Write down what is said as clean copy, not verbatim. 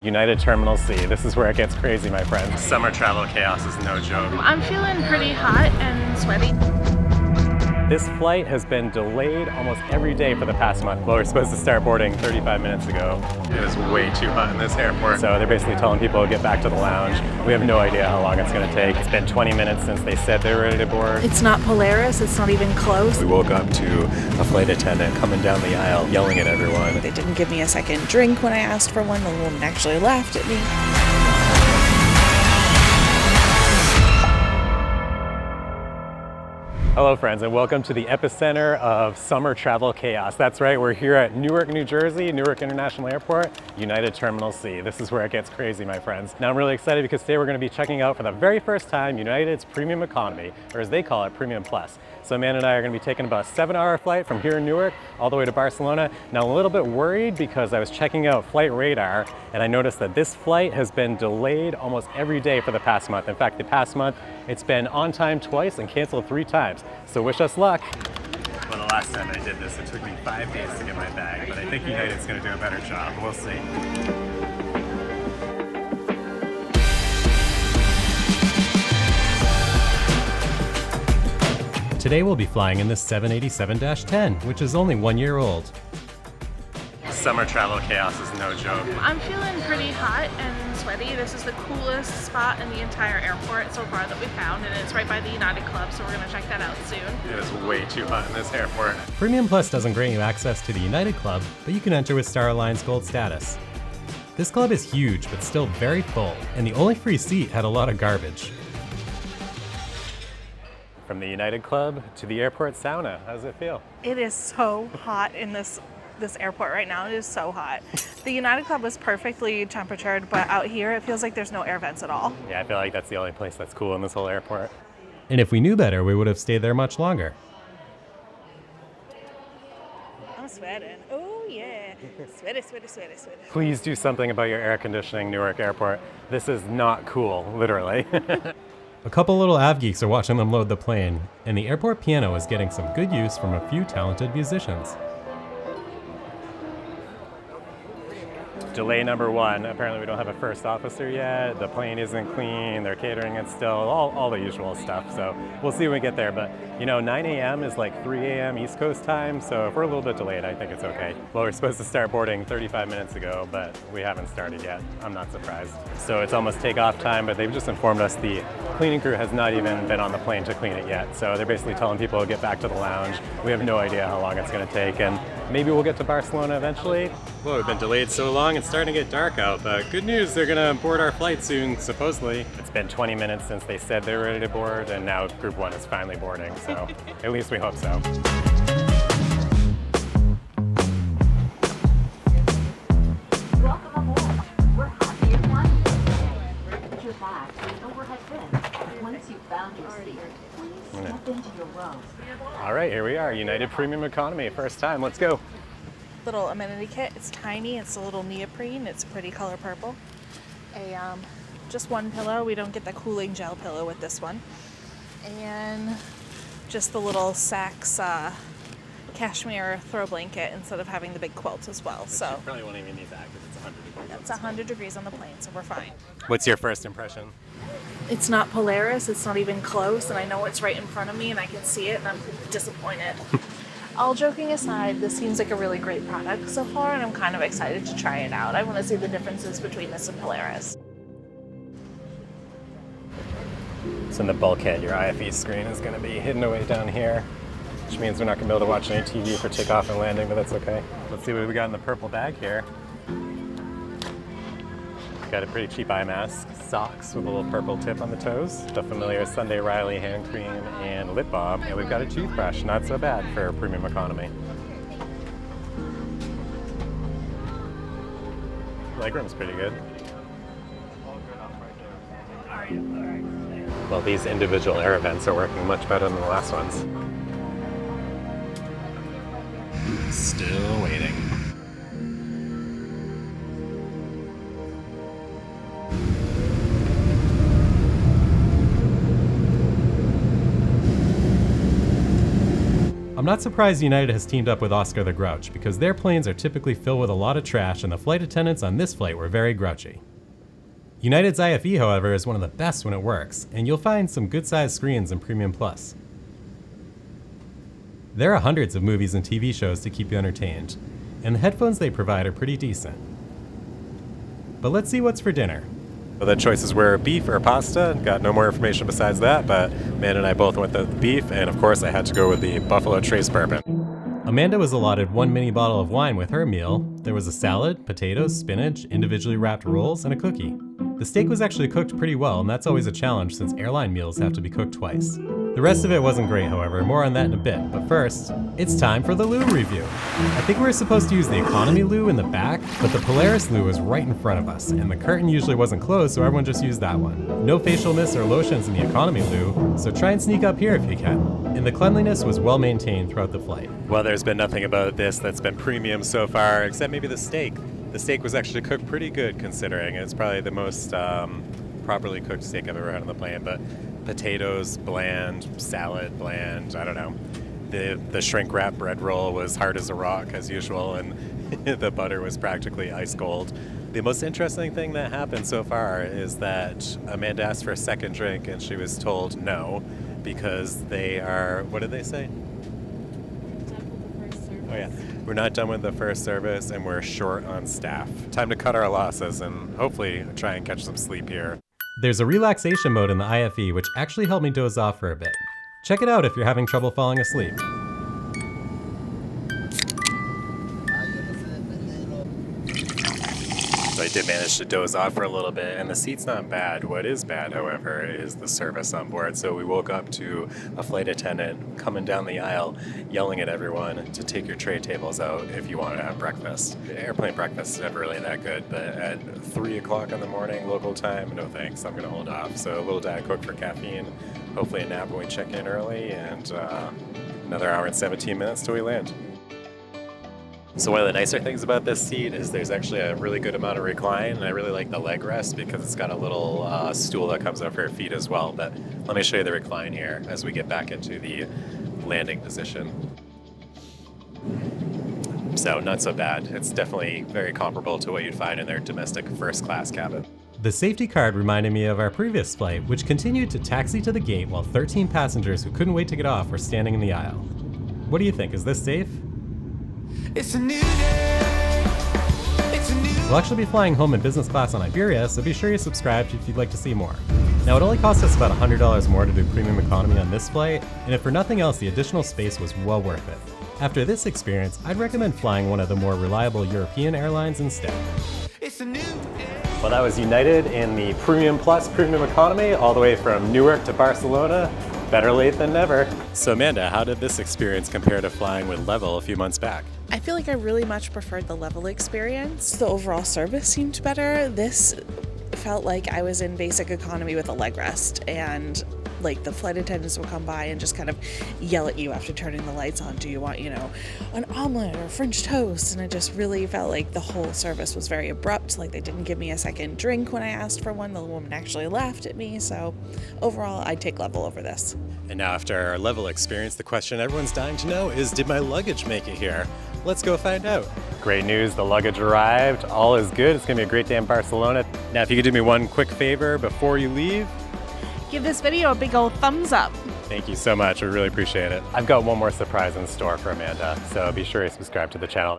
United Terminal C. This is where it gets crazy, my friends. Summer travel chaos is no joke. I'm feeling pretty hot and sweaty. This flight has been delayed almost every day for the past month. Well, we're supposed to start boarding 35 minutes ago. It is way too hot in this airport. So they're basically telling people to get back to the lounge. We have no idea how long it's going to take. It's been 20 minutes since they said they were ready to board. It's not Polaris, it's not even close. We woke up to a flight attendant coming down the aisle yelling at everyone. They didn't give me a second drink when I asked for one. The woman actually laughed at me. Hello friends, and welcome to the epicenter of summer travel chaos. That's right, we're here at Newark, New Jersey, Newark International Airport, United Terminal C. This is where it gets crazy, my friends. Now I'm really excited because today we're going to be checking out for the very first time United's Premium Economy, or as they call it, Premium Plus. So Amanda and I are going to be taking about a 7-hour flight from here in Newark all the way to Barcelona. Now I'm a little bit worried because I was checking out Flight Radar and I noticed that this flight has been delayed almost every day for the past month. In fact, the past month it's been on time twice and canceled 3 times. So wish us luck. Well, the last time I did this, it took me 5 days to get my bag, but I think United's going to do a better job. We'll see. Today we'll be flying in the 787-10, which is only 1 year old. Summer travel chaos is no joke. I'm feeling pretty hot and sweaty. This is the coolest spot in the entire airport so far that we found, and it's right by the United Club, so we're going to check that out soon. It is way too hot in this airport. Premium Plus doesn't grant you access to the United Club, but you can enter with Star Alliance Gold status. This club is huge, but still very full, and the only free seat had a lot of garbage. From the United Club to the airport sauna, how does it feel? It is so hot in this airport right now. It is so hot. The United Club was perfectly temperatured, but out here it feels like there's no air vents at all. Yeah, I feel like that's the only place that's cool in this whole airport. And if we knew better, we would have stayed there much longer. I'm sweating. Oh yeah. Sweaty, sweaty, sweaty, sweaty. Please do something about your air conditioning, Newark Airport. This is not cool, literally. A couple little av geeks are watching them load the plane, and the airport piano is getting some good use from a few talented musicians. Delay number 1, apparently we don't have a first officer yet, the plane isn't clean, they're catering it still, all the usual stuff, so we'll see when we get there. But you know, 9 a.m. is like 3 a.m. East Coast time, so if we're a little bit delayed, I think it's okay. Well, we're supposed to start boarding 35 minutes ago, but we haven't started yet. I'm not surprised. So it's almost takeoff time, but they've just informed us the cleaning crew has not even been on the plane to clean it yet, so they're basically telling people to get back to the lounge. We have no idea how long it's going to take, and maybe we'll get to Barcelona eventually. Well, we've been delayed so long, it's starting to get dark out, but good news, they're gonna board our flight soon, supposedly. It's been 20 minutes since they said they were ready to board, and now Group 1 is finally boarding, so at least we hope so. Welcome aboard. We're happy you're flying today. Put your bags in the overhead bin. Once you've found your seat, please step into your row. All right, here we are, United Premium Economy, first time, let's go. Little amenity kit. It's tiny. It's a little neoprene. It's pretty color purple. Just one pillow. We don't get the cooling gel pillow with this one. And just the little Saks cashmere throw blanket instead of having the big quilt as well. So You probably won't even need that because it's 100 degrees. it's 100 degrees on the plane, so we're fine. What's your first impression? It's not Polaris. It's not even close, and I know it's right in front of me, and I can see it, and I'm disappointed. All joking aside, this seems like a really great product so far, and I'm kind of excited to try it out. I want to see the differences between this and Polaris. So in the bulkhead, your IFE screen is going to be hidden away down here, which means we're not going to be able to watch any TV for takeoff and landing, but that's okay. Let's see what we got in the purple bag here. Got a pretty cheap eye mask, socks with a little purple tip on the toes, the familiar Sunday Riley hand cream and lip balm, and we've got a toothbrush, not so bad for Premium Economy. Legroom's pretty good. Well, these individual air vents are working much better than the last ones. Still waiting. I'm not surprised United has teamed up with Oscar the Grouch, because their planes are typically filled with a lot of trash and the flight attendants on this flight were very grouchy. United's IFE, however, is one of the best when it works, and you'll find some good-sized screens in Premium Plus. There are hundreds of movies and TV shows to keep you entertained, and the headphones they provide are pretty decent. But let's see what's for dinner. Well, the choices were beef or pasta. Got no more information besides that, but Amanda and I both went with the beef, and of course I had to go with the Buffalo Trace bourbon. Amanda was allotted 1 mini bottle of wine with her meal. There was a salad, potatoes, spinach, individually wrapped rolls, and a cookie. The steak was actually cooked pretty well, and that's always a challenge since airline meals have to be cooked twice. The rest of it wasn't great, however, more on that in a bit, but first, it's time for the loo review. I think we were supposed to use the economy loo in the back, but the Polaris loo was right in front of us, and the curtain usually wasn't closed, so everyone just used that one. No Facialness or Lotions in the economy loo, so try and sneak up here if you can. And the cleanliness was well maintained throughout the flight. Well, there's been nothing about this that's been premium so far, except maybe the steak. The steak was actually cooked pretty good considering. It's probably the most properly cooked steak I've ever had on the plane, but potatoes, bland, salad, bland, I don't know. The shrink wrap bread roll was hard as a rock as usual, and the butter was practically ice cold. The most interesting thing that happened so far is that Amanda asked for a second drink and she was told no because they are, what did they say? Oh yeah, we're not done with the first service and we're short on staff. Time to cut our losses and hopefully try and catch some sleep here. There's a relaxation mode in the IFE which actually helped me doze off for a bit. Check it out if you're having trouble falling asleep. So I did manage to doze off for a little bit, and the seat's not bad. What is bad, however, is the service on board. So we woke up to a flight attendant coming down the aisle, yelling at everyone to take your tray tables out if you want to have breakfast. Airplane breakfast is never really that good, but at 3 o'clock in the morning, local time, no thanks. I'm going to hold off. So a little Diet Coke for caffeine, hopefully a nap when we check in early, and another hour and 17 minutes till we land. So one of the nicer things about this seat is there's actually a really good amount of recline, and I really like the leg rest because it's got a little stool that comes up for your feet as well. But let me show you the recline here as we get back into the landing position. So not so bad. It's definitely very comparable to what you'd find in their domestic first class cabin. The safety card reminded me of our previous flight, which continued to taxi to the gate while 13 passengers who couldn't wait to get off were standing in the aisle. What do you think? Is this safe? It's a new day. It's a new We'll actually be flying home in business class on Iberia, so be sure you subscribe if you'd like to see more. Now, it only cost us about $100 more to do premium economy on this flight, and if for nothing else, the additional space was well worth it. After this experience, I'd recommend flying one of the more reliable European airlines instead. It's a new day. Well, that was United in the Premium Plus Premium Economy, all the way from Newark to Barcelona. Better late than never. So Amanda, how did this experience compare to flying with Level a few months back? I feel like I really much preferred the Level experience. The overall service seemed better. This felt like I was in basic economy with a leg rest, and like the flight attendants will come by and just kind of yell at you after turning the lights on. Do you want, an omelet or French toast? And it just really felt like the whole service was very abrupt. Like they didn't give me a second drink when I asked for one. The woman actually laughed at me. So overall, I'd take Level over this. And now after our Level experience, the question everyone's dying to know is, did my luggage make it here? Let's go find out. Great news, the luggage arrived. All is good. It's gonna be a great day in Barcelona. Now, if you could do me one quick favor before you leave. Give this video a big old thumbs up. Thank you so much. We really appreciate it. I've got one more surprise in store for Amanda, so be sure to subscribe to the channel.